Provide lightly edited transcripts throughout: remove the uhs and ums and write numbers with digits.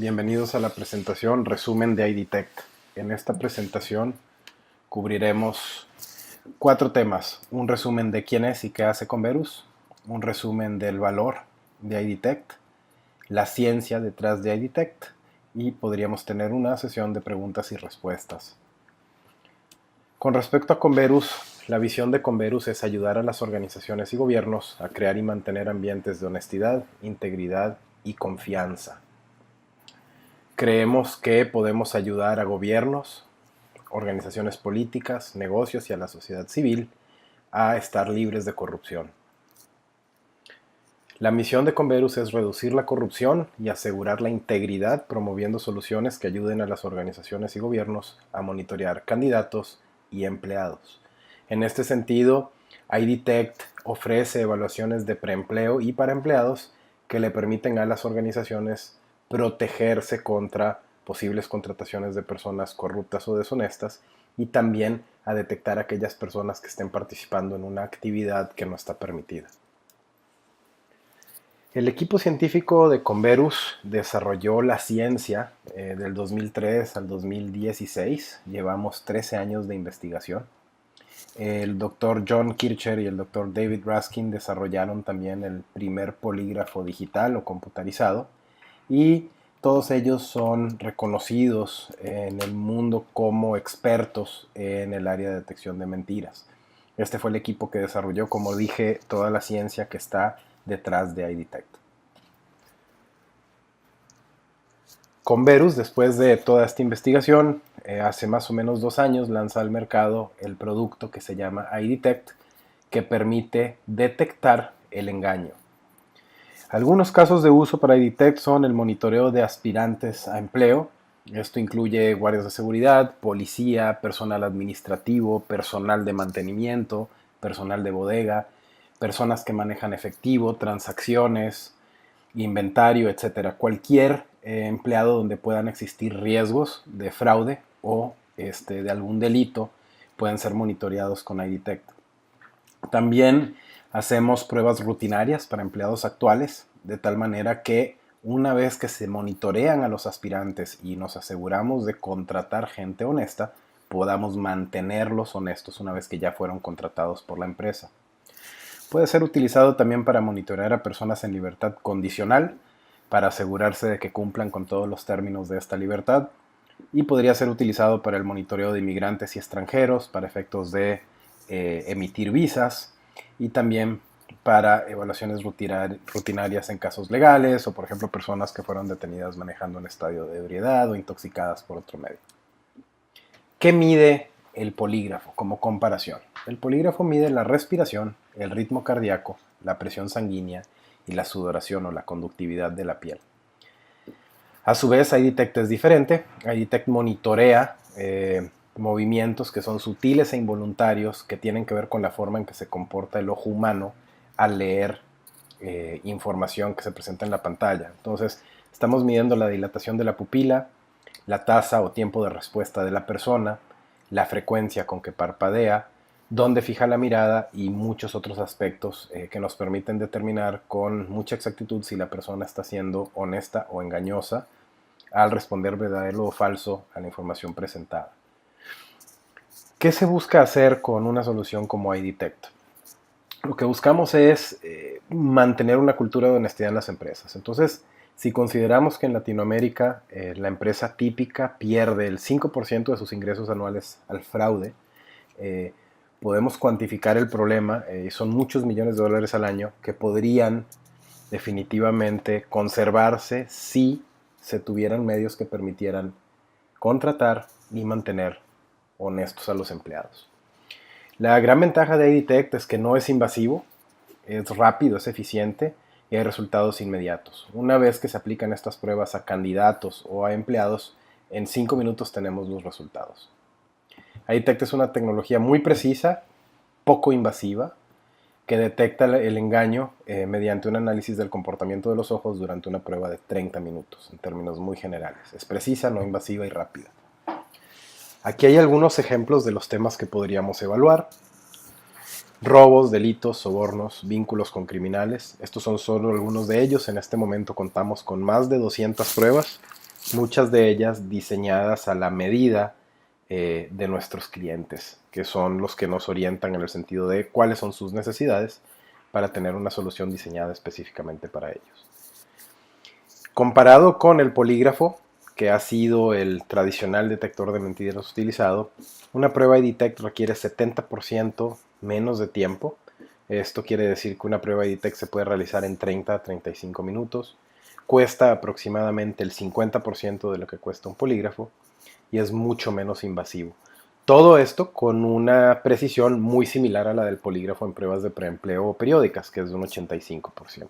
Bienvenidos a la presentación Resumen de IDTech. En esta presentación cubriremos 4 temas: un resumen de quién es y qué hace Converus, un resumen del valor de IDTech, la ciencia detrás de IDTech y podríamos tener una sesión de preguntas y respuestas. Con respecto a Converus, la visión de Converus es ayudar a las organizaciones y gobiernos a crear y mantener ambientes de honestidad, integridad y confianza. Creemos que podemos ayudar a gobiernos, organizaciones políticas, negocios y a la sociedad civil a estar libres de corrupción. La misión de Converus es reducir la corrupción y asegurar la integridad, promoviendo soluciones que ayuden a las organizaciones y gobiernos a monitorear candidatos y empleados. En este sentido, IDTech ofrece evaluaciones de preempleo y para empleados que le permiten a las organizaciones protegerse contra posibles contrataciones de personas corruptas o deshonestas y también a detectar a aquellas personas que estén participando en una actividad que no está permitida. El equipo científico de Converus desarrolló la ciencia del 2003 al 2016. Llevamos 13 años de investigación. El doctor John Kircher y el doctor David Raskin desarrollaron también el primer polígrafo digital o computarizado y todos ellos son reconocidos en el mundo como expertos en el área de detección de mentiras. Este fue el equipo que desarrolló, como dije, toda la ciencia que está detrás de IDTech. Converus, después de toda esta investigación, hace más o menos 2 años lanza al mercado el producto que se llama IDTech, que permite detectar el engaño. Algunos casos de uso para IDTech son el monitoreo de aspirantes a empleo. Esto incluye guardias de seguridad, policía, personal administrativo, personal de mantenimiento, personal de bodega, personas que manejan efectivo, transacciones, inventario, etcétera. Cualquier empleado donde puedan existir riesgos de fraude o de algún delito pueden ser monitoreados con IDTech. También hacemos pruebas rutinarias para empleados actuales, de tal manera que una vez que se monitorean a los aspirantes y nos aseguramos de contratar gente honesta, podamos mantenerlos honestos una vez que ya fueron contratados por la empresa. Puede ser utilizado también para monitorear a personas en libertad condicional, para asegurarse de que cumplan con todos los términos de esta libertad, y podría ser utilizado para el monitoreo de inmigrantes y extranjeros, para efectos de emitir visas, y también para evaluaciones rutinarias en casos legales, o por ejemplo personas que fueron detenidas manejando en estado de ebriedad o intoxicadas por otro medio. ¿Qué mide el polígrafo como comparación? El polígrafo mide la respiración, el ritmo cardíaco, la presión sanguínea y la sudoración o la conductividad de la piel. A su vez, IDTech es diferente. IDTech monitorea movimientos que son sutiles e involuntarios que tienen que ver con la forma en que se comporta el ojo humano al leer información que se presenta en la pantalla. Entonces, estamos midiendo la dilatación de la pupila, la tasa o tiempo de respuesta de la persona, la frecuencia con que parpadea, dónde fija la mirada y muchos otros aspectos que nos permiten determinar con mucha exactitud si la persona está siendo honesta o engañosa al responder verdadero o falso a la información presentada. ¿Qué se busca hacer con una solución como IDTech? Lo que buscamos es mantener una cultura de honestidad en las empresas. Entonces, si consideramos que en Latinoamérica la empresa típica pierde el 5% de sus ingresos anuales al fraude, podemos cuantificar el problema, son muchos millones de dólares al año que podrían definitivamente conservarse si se tuvieran medios que permitieran contratar y mantener honestos a los empleados. La gran ventaja de IDTech es que no es invasivo, es rápido, es eficiente y hay resultados inmediatos. Una vez que se aplican estas pruebas a candidatos o a empleados, en 5 minutos tenemos los resultados. IDTech es una tecnología muy precisa, poco invasiva, que detecta el engaño mediante un análisis del comportamiento de los ojos durante una prueba de 30 minutos, en términos muy generales. Es precisa, no invasiva y rápida. Aquí hay algunos ejemplos de los temas que podríamos evaluar. Robos, delitos, sobornos, vínculos con criminales. Estos son solo algunos de ellos. En este momento contamos con más de 200 pruebas muchas de ellas diseñadas a la medida de nuestros clientes, que son los que nos orientan en el sentido de cuáles son sus necesidades para tener una solución diseñada específicamente para ellos. Comparado con el polígrafo, que ha sido el tradicional detector de mentiras utilizado, una prueba IDTech requiere 70% menos de tiempo. Esto quiere decir que una prueba IDTech se puede realizar en 30 a 35 minutos, cuesta aproximadamente el 50% de lo que cuesta un polígrafo y es mucho menos invasivo. Todo esto con una precisión muy similar a la del polígrafo en pruebas de preempleo periódicas, que es de un 85%.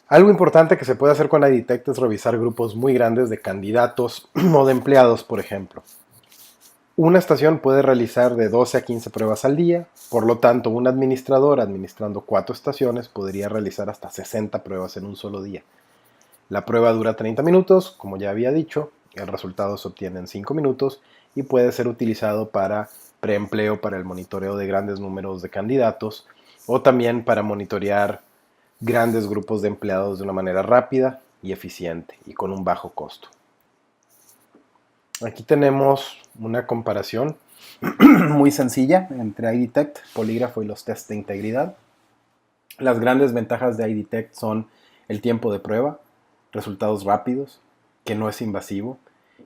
Algo importante que se puede hacer con IDTech es revisar grupos muy grandes de candidatos o de empleados, por ejemplo. Una estación puede realizar de 12 a 15 pruebas al día, por lo tanto, un administrador administrando 4 estaciones podría realizar hasta 60 pruebas en un solo día. La prueba dura 30 minutos, como ya había dicho, el resultado se obtiene en 5 minutos y puede ser utilizado para preempleo, para el monitoreo de grandes números de candidatos o también para monitorear grandes grupos de empleados de una manera rápida y eficiente y con un bajo costo. Aquí tenemos una comparación muy sencilla entre IDTech, polígrafo y los test de integridad. Las grandes ventajas de IDTech son el tiempo de prueba, resultados rápidos, que no es invasivo,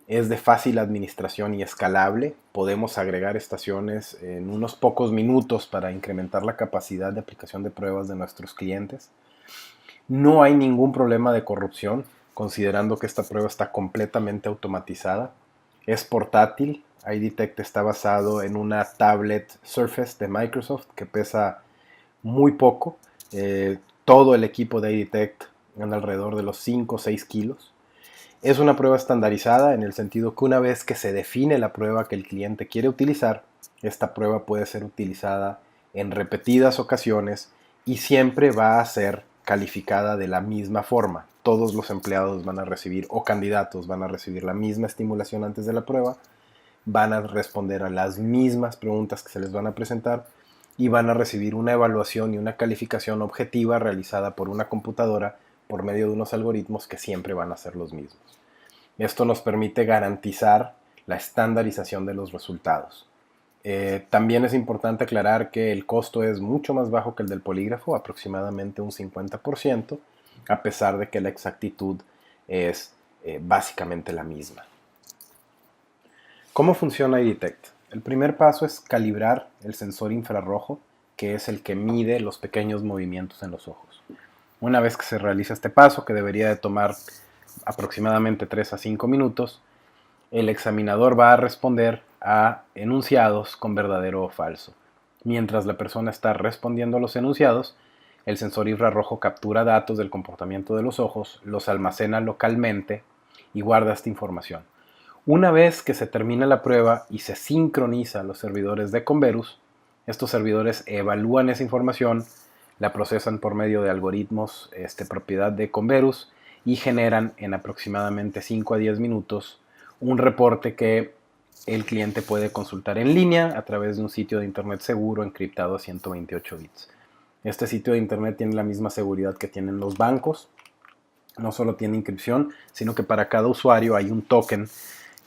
es de fácil administración y escalable. Podemos agregar estaciones en unos pocos minutos para incrementar la capacidad de aplicación de pruebas de nuestros clientes. No hay ningún problema de corrupción, considerando que esta prueba está completamente automatizada. Es portátil. IDTech está basado en una tablet Surface de Microsoft que pesa muy poco. Todo el equipo de IDTech anda alrededor de los 5 o 6 kilos. Es una prueba estandarizada en el sentido que una vez que se define la prueba que el cliente quiere utilizar, esta prueba puede ser utilizada en repetidas ocasiones y siempre va a ser calificada de la misma forma. Todos los empleados van a recibir o candidatos van a recibir la misma estimulación antes de la prueba, van a responder a las mismas preguntas que se les van a presentar y van a recibir una evaluación y una calificación objetiva realizada por una computadora por medio de unos algoritmos que siempre van a ser los mismos. Esto nos permite garantizar la estandarización de los resultados. También es importante aclarar que el costo es mucho más bajo que el del polígrafo, aproximadamente un 50%, a pesar de que la exactitud es básicamente la misma. ¿Cómo funciona IDTech? El primer paso es calibrar el sensor infrarrojo, que es el que mide los pequeños movimientos en los ojos. Una vez que se realiza este paso, que debería de tomar aproximadamente 3 a 5 minutos, el examinador va a responder a enunciados con verdadero o falso. Mientras la persona está respondiendo a los enunciados, el sensor infrarrojo captura datos del comportamiento de los ojos, los almacena localmente y guarda esta información. Una vez que se termina la prueba y se sincroniza a los servidores de Converus, estos servidores evalúan esa información, la procesan por medio de algoritmos propiedad de Converus y generan en aproximadamente 5 a 10 minutos un reporte que el cliente puede consultar en línea a través de un sitio de internet seguro encriptado a 128 bits. Este sitio de internet tiene la misma seguridad que tienen los bancos. No solo tiene inscripción, sino que para cada usuario hay un token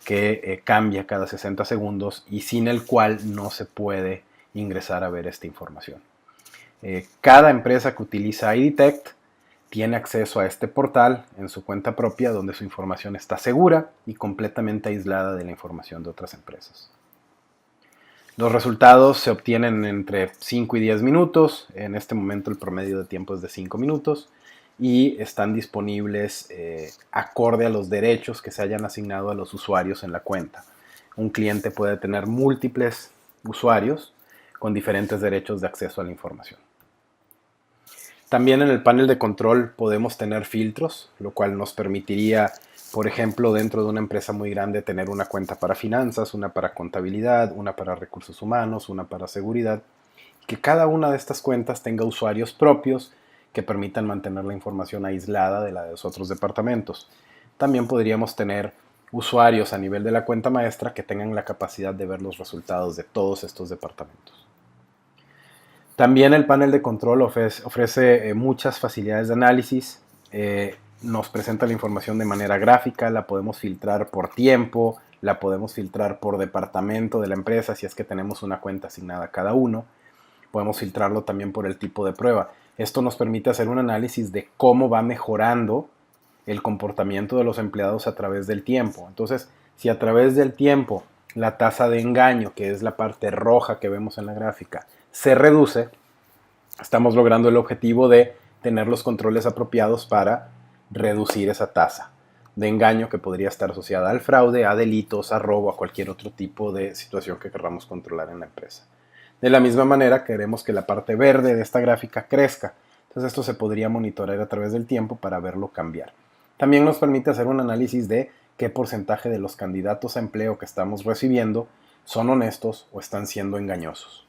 que cambia cada 60 segundos y sin el cual no se puede ingresar a ver esta información. Cada empresa que utiliza IDTech tiene acceso a este portal en su cuenta propia donde su información está segura y completamente aislada de la información de otras empresas. Los resultados se obtienen entre 5 y 10 minutos, en este momento el promedio de tiempo es de 5 minutos y están disponibles acorde a los derechos que se hayan asignado a los usuarios en la cuenta. Un cliente puede tener múltiples usuarios con diferentes derechos de acceso a la información. También en el panel de control podemos tener filtros, lo cual nos permitiría, por ejemplo, dentro de una empresa muy grande tener una cuenta para finanzas, una para contabilidad, una para recursos humanos, una para seguridad, que cada una de estas cuentas tenga usuarios propios que permitan mantener la información aislada de la de los otros departamentos. También podríamos tener usuarios a nivel de la cuenta maestra que tengan la capacidad de ver los resultados de todos estos departamentos. También el panel de control ofrece muchas facilidades de análisis. nos presenta la información de manera gráfica, la podemos filtrar por tiempo, la podemos filtrar por departamento de la empresa si es que tenemos una cuenta asignada a cada uno. Podemos filtrarlo también por el tipo de prueba. Esto nos permite hacer un análisis de cómo va mejorando el comportamiento de los empleados a través del tiempo. Entonces, si a través del tiempo la tasa de engaño, que es la parte roja que vemos en la gráfica, se reduce, estamos logrando el objetivo de tener los controles apropiados para reducir esa tasa de engaño que podría estar asociada al fraude, a delitos, a robo, a cualquier otro tipo de situación que queramos controlar en la empresa. De la misma manera, queremos que la parte verde de esta gráfica crezca. Entonces esto se podría monitorear a través del tiempo para verlo cambiar. También nos permite hacer un análisis de qué porcentaje de los candidatos a empleo que estamos recibiendo son honestos o están siendo engañosos.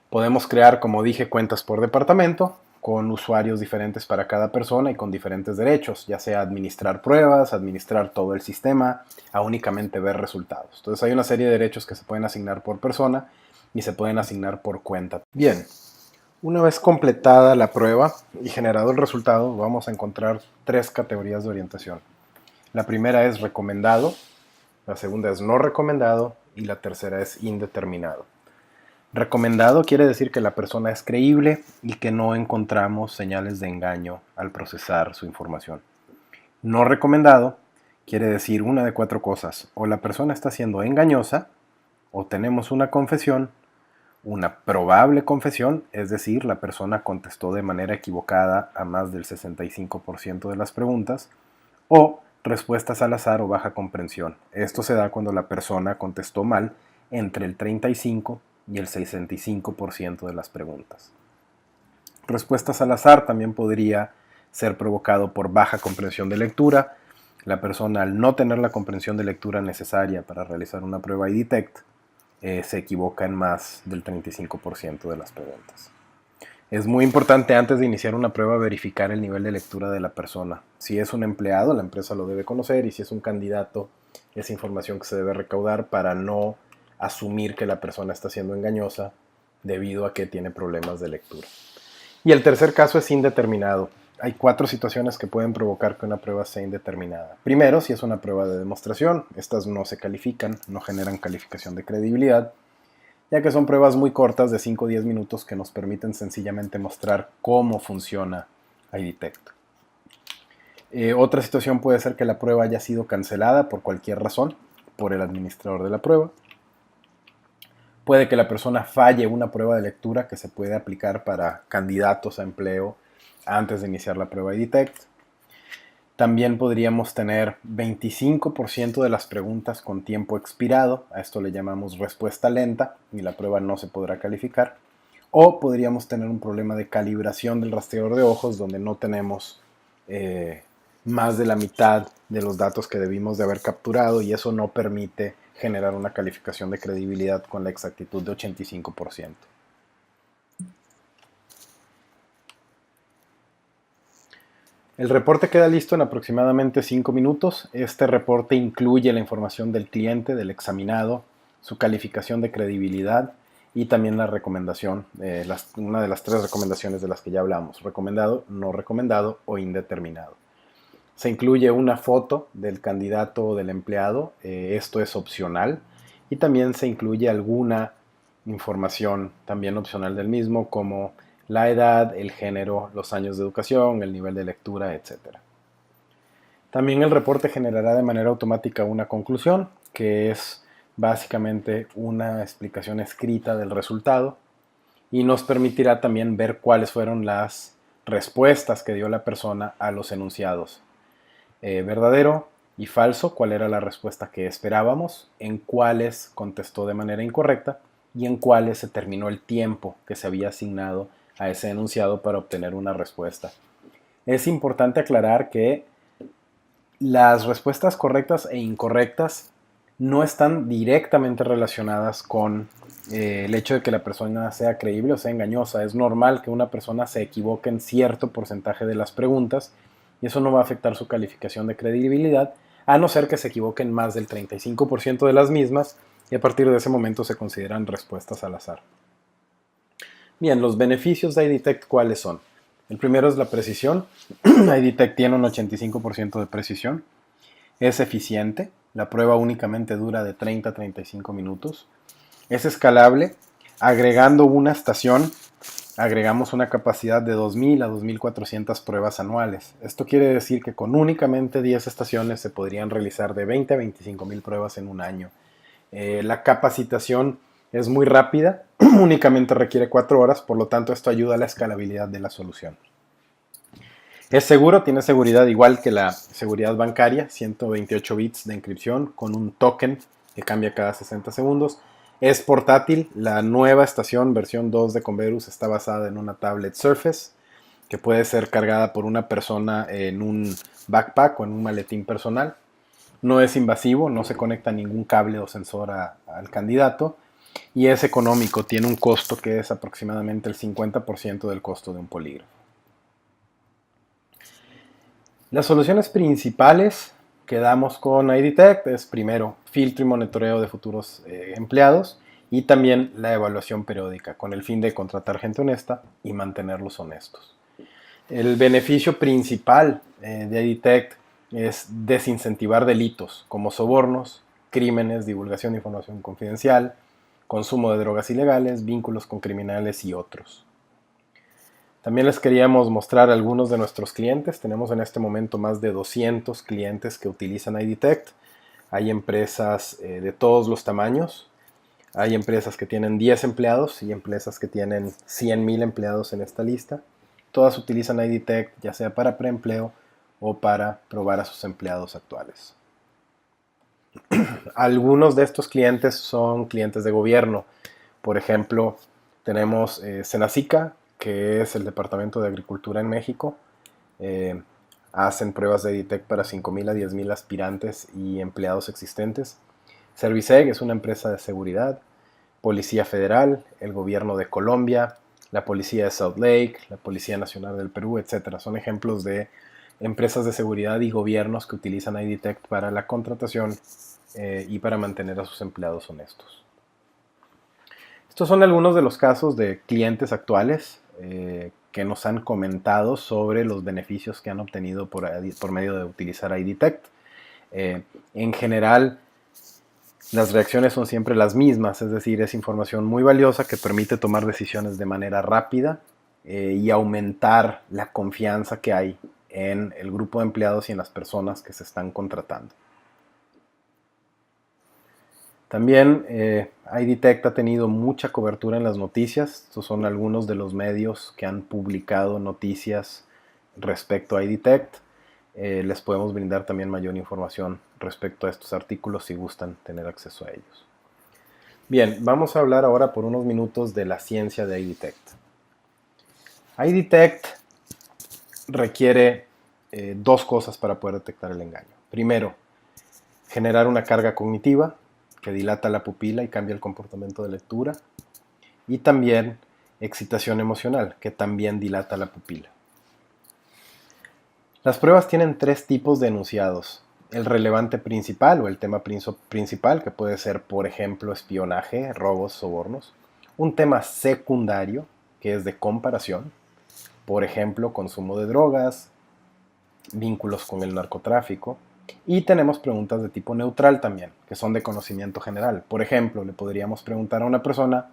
Podemos crear, como dije, cuentas por departamento, con usuarios diferentes para cada persona y con diferentes derechos, ya sea administrar pruebas, administrar todo el sistema, a únicamente ver resultados. Entonces hay una serie de derechos que se pueden asignar por persona y se pueden asignar por cuenta. Bien, una vez completada la prueba y generado el resultado, vamos a encontrar 3 categorías de orientación. La primera es recomendado, la segunda es no recomendado y la tercera es indeterminado. Recomendado quiere decir que la persona es creíble y que no encontramos señales de engaño al procesar su información. No recomendado quiere decir una de 4 cosas: o la persona está siendo engañosa, o tenemos una confesión, una probable confesión, es decir, la persona contestó de manera equivocada a más del 65% de las preguntas, o respuestas al azar o baja comprensión. Esto se da cuando la persona contestó mal entre el 35 y el 65% de las preguntas. Respuestas al azar también podría ser provocado por baja comprensión de lectura. La persona, al no tener la comprensión de lectura necesaria para realizar una prueba IDTECT, se equivoca en más del 35% de las preguntas. Es muy importante antes de iniciar una prueba verificar el nivel de lectura de la persona. Si es un empleado, la empresa lo debe conocer, y si es un candidato, es información que se debe recaudar para no asumir que la persona está siendo engañosa debido a que tiene problemas de lectura. Y el tercer caso es indeterminado. Hay 4 situaciones que pueden provocar que una prueba sea indeterminada. Primero, si es una prueba de demostración, estas no se califican, no generan calificación de credibilidad, ya que son pruebas muy cortas de 5 o 10 minutos que nos permiten sencillamente mostrar cómo funciona IDTECT. Otra situación puede ser que la prueba haya sido cancelada por cualquier razón por el administrador de la prueba. Puede que la persona falle una prueba de lectura que se puede aplicar para candidatos a empleo antes de iniciar la prueba IDTECT. También podríamos tener 25% de las preguntas con tiempo expirado, a esto le llamamos respuesta lenta y la prueba no se podrá calificar. O podríamos tener un problema de calibración del rastreador de ojos donde no tenemos más de la mitad de los datos que debimos de haber capturado, y eso no permite generar una calificación de credibilidad con la exactitud de 85%. El reporte queda listo en aproximadamente 5 minutos. Este reporte incluye la información del cliente, del examinado, su calificación de credibilidad y también la recomendación, una de las 3 recomendaciones de las que ya hablamos: recomendado, no recomendado o indeterminado. Se incluye una foto del candidato o del empleado, esto es opcional, y también se incluye alguna información también opcional del mismo, como la edad, el género, los años de educación, el nivel de lectura, etc. También el reporte generará de manera automática una conclusión, que es básicamente una explicación escrita del resultado, y nos permitirá también ver cuáles fueron las respuestas que dio la persona a los enunciados. Verdadero y falso, cuál era la respuesta que esperábamos, en cuáles contestó de manera incorrecta y en cuáles se terminó el tiempo que se había asignado a ese enunciado para obtener una respuesta. Es importante aclarar que las respuestas correctas e incorrectas no están directamente relacionadas con el hecho de que la persona sea creíble o sea engañosa. Es normal que una persona se equivoque en cierto porcentaje de las preguntas, y eso no va a afectar su calificación de credibilidad, a no ser que se equivoquen más del 35% de las mismas, y a partir de ese momento se consideran respuestas al azar. Bien, los beneficios de IDTECT, ¿cuáles son? El primero es la precisión. IDTech tiene un 85% de precisión. Es eficiente. La prueba únicamente dura de 30 a 35 minutos. Es escalable. Agregando una estación, agregamos una capacidad de 2.000 a 2.400 pruebas anuales. Esto quiere decir que con únicamente 10 estaciones se podrían realizar de 20 a 25.000 pruebas en un año. La capacitación es muy rápida, únicamente requiere 4 horas, por lo tanto esto ayuda a la escalabilidad de la solución. Es seguro, tiene seguridad igual que la seguridad bancaria, 128 bits de encripción con un token que cambia cada 60 segundos. Es portátil, la nueva estación versión 2 de Converus está basada en una tablet Surface que puede ser cargada por una persona en un backpack o en un maletín personal. No es invasivo, no se conecta ningún cable o sensor al candidato y es económico, tiene un costo que es aproximadamente el 50% del costo de un polígrafo. Las soluciones principales que damos con IDTech es primero filtro y monitoreo de futuros empleados y también la evaluación periódica con el fin de contratar gente honesta y mantenerlos honestos. El beneficio principal de IDTech es desincentivar delitos como sobornos, crímenes, divulgación de información confidencial, consumo de drogas ilegales, vínculos con criminales y otros. También les queríamos mostrar algunos de nuestros clientes. Tenemos en este momento más de 200 clientes que utilizan IDTech. Hay empresas de todos los tamaños. Hay empresas que tienen 10 empleados y empresas que tienen 100,000 empleados en esta lista. Todas utilizan IDTech ya sea para preempleo o para probar a sus empleados actuales. Algunos de estos clientes son clientes de gobierno. Por ejemplo, tenemos Senacica, que es el Departamento de Agricultura en México. Hacen pruebas de IDTech para 5,000 a 10,000 aspirantes y empleados existentes. Serviceg es una empresa de seguridad. Policía Federal, el Gobierno de Colombia, la Policía de Salt Lake, la Policía Nacional del Perú, etc. Son ejemplos de empresas de seguridad y gobiernos que utilizan IDTech para la contratación y para mantener a sus empleados honestos. Estos son algunos de los casos de clientes actuales que nos han comentado sobre los beneficios que han obtenido por medio de utilizar IDTech. En general, las reacciones son siempre las mismas, es decir, es información muy valiosa que permite tomar decisiones de manera rápida y aumentar la confianza que hay en el grupo de empleados y en las personas que se están contratando. También IDTech ha tenido mucha cobertura en las noticias. Estos son algunos de los medios que han publicado noticias respecto a IDTech. Les podemos brindar también mayor información respecto a estos artículos si gustan tener acceso a ellos. Bien, vamos a hablar ahora por unos minutos de la ciencia de IDTech. IDTech requiere dos cosas para poder detectar el engaño. Primero, generar una carga cognitiva que dilata la pupila y cambia el comportamiento de lectura. Y también excitación emocional, que también dilata la pupila. Las pruebas tienen tres tipos de enunciados. El relevante principal o el tema principal, que puede ser, por ejemplo, espionaje, robos, sobornos. Un tema secundario, que es de comparación. Por ejemplo, consumo de drogas, vínculos con el narcotráfico. Y tenemos preguntas de tipo neutral también, que son de conocimiento general. Por ejemplo, le podríamos preguntar a una persona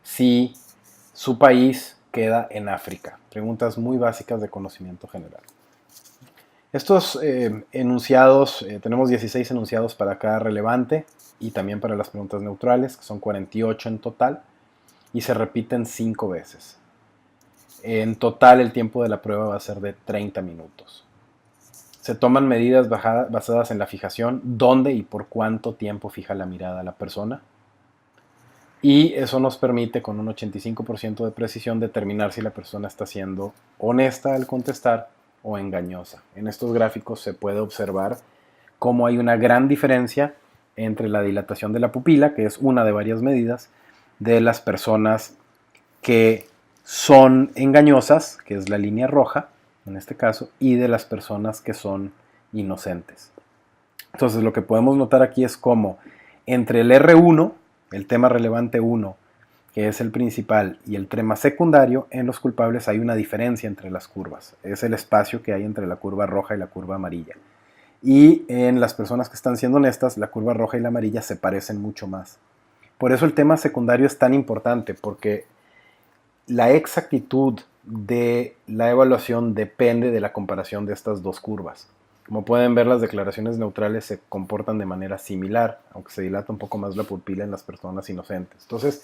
si su país queda en África. Preguntas muy básicas de conocimiento general. Estos enunciados, tenemos 16 enunciados para cada relevante y también para las preguntas neutrales, que son 48 en total, y se repiten 5 veces. En total el tiempo de la prueba va a ser de 30 minutos. Se toman medidas basadas en la fijación, dónde y por cuánto tiempo fija la mirada la persona. Y eso nos permite, con un 85% de precisión, determinar si la persona está siendo honesta al contestar o engañosa. En estos gráficos se puede observar cómo hay una gran diferencia entre la dilatación de la pupila, que es una de varias medidas, de las personas que son engañosas, que es la línea roja, en este caso, y de las personas que son inocentes. Entonces lo que podemos notar aquí es cómo entre el R1, el tema relevante 1, que es el principal, y el trema secundario, en los culpables hay una diferencia entre las curvas. Es el espacio que hay entre la curva roja y la curva amarilla. Y en las personas que están siendo honestas, la curva roja y la amarilla se parecen mucho más. Por eso el tema secundario es tan importante, porque la exactitud de la evaluación depende de la comparación de estas dos curvas. Como pueden ver, las declaraciones neutrales se comportan de manera similar, aunque se dilata un poco más la pupila en las personas inocentes. Entonces,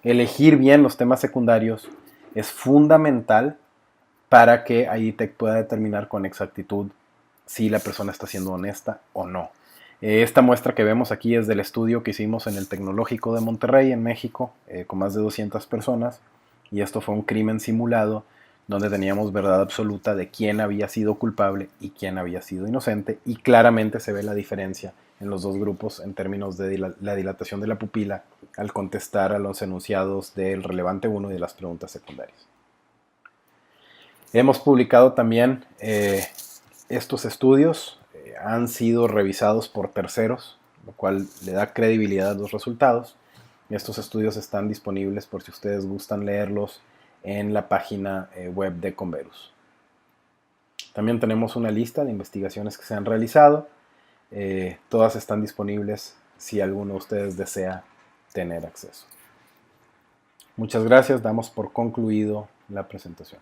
elegir bien los temas secundarios es fundamental para que IDTech pueda determinar con exactitud si la persona está siendo honesta o no. Esta muestra que vemos aquí es del estudio que hicimos en el Tecnológico de Monterrey, en México, con más de 200 personas, y esto fue un crimen simulado donde teníamos verdad absoluta de quién había sido culpable y quién había sido inocente, y claramente se ve la diferencia en los dos grupos en términos de la dilatación de la pupila al contestar a los enunciados del relevante 1 y de las preguntas secundarias. Hemos publicado también estos estudios, han sido revisados por terceros, lo cual le da credibilidad a los resultados. Estos estudios están disponibles por si ustedes gustan leerlos en la página web de Converus. También tenemos una lista de investigaciones que se han realizado. Todas están disponibles si alguno de ustedes desea tener acceso. Muchas gracias, damos por concluido la presentación.